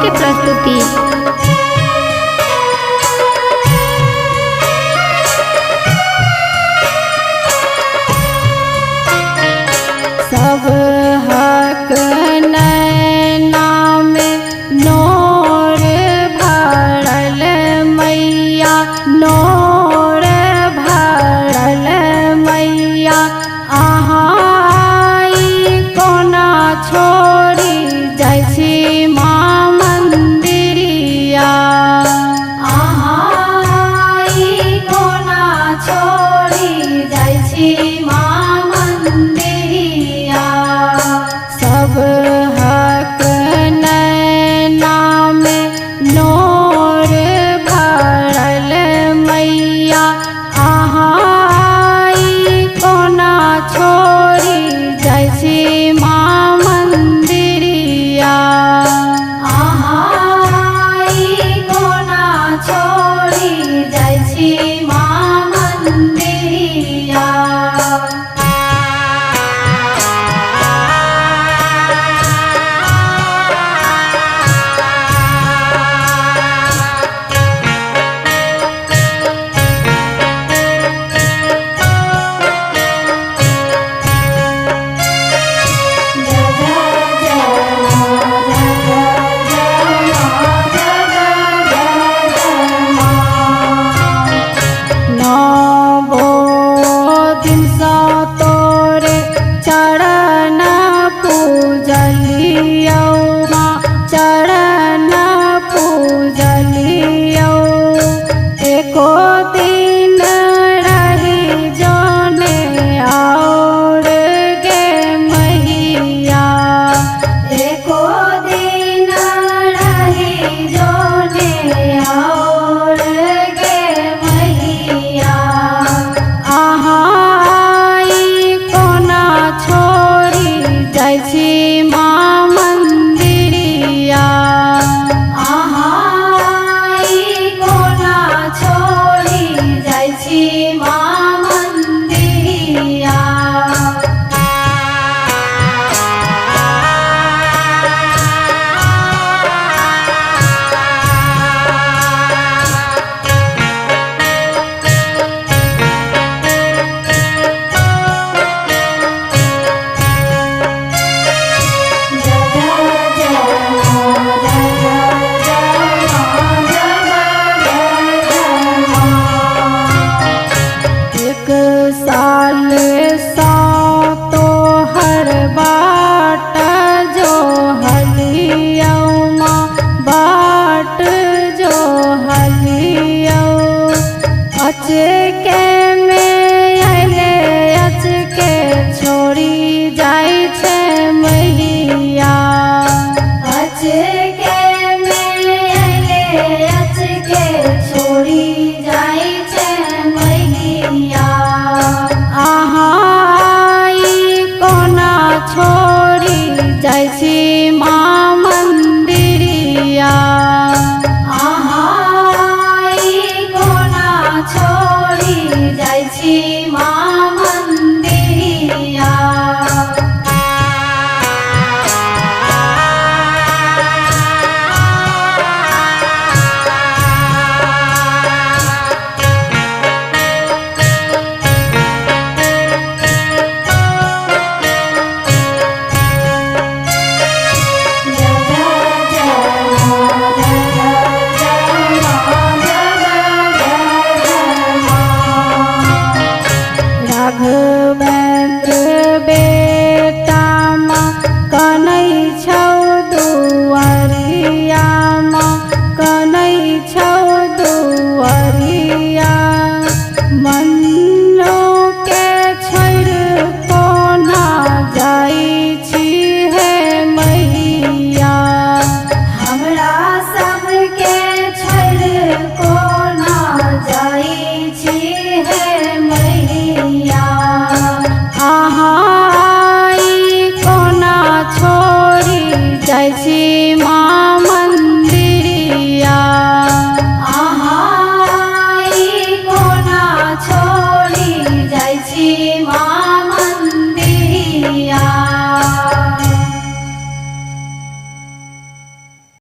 के प्रस्तुति। सब हक नैना में नोर भरल मैया, नोर भरल मैया, अहाँ कोना छोड़ी जाइ छी माँ मंदिरिया, अहाँ कोना छोड़ी जाइ छी माँ मंदिरिया। सब हक नैना में नोर भरल मैया, अहाँ कोना छोड़ी जाइ छी माँ मंदिरिया, अहाँ कोना छोड़ी जाइ छी माँ मंदिरिया। चरण पूजलियौ एको दिन रही जाने और गे मैया, एको दिन रही जाने और गे मैया, अहाँ कोना छोड़ी जाइ छी माँ मंदिरिया, अहाँ कोना छोड़ी जाइ छी माँ मंदिरिया। साल तो हर बाट जो हलियौ माँ, बाट जो हलियौ, अचके में अइले अचके छोड़ी जाइ छै मैया, अचके में अइले अचके छोड़ी जाइ छै मैया, अहाँ कोना छोड़ी जाइ छी माँ मंदिरिया, अहाँ कोना छोड़ी जाइ छी माँ मंदिरिया। राघवेंद्र बेटा माँ कनै छौ दुआरिया, माँ कनै छौ दुआरिया, मन्नो के छोड़ कोना जाइ छी हे मैया, हमरा सबके छोड़ कोना जाइ छी हे मैया, अहाँ कोना छोड़ी जाइ छी माँ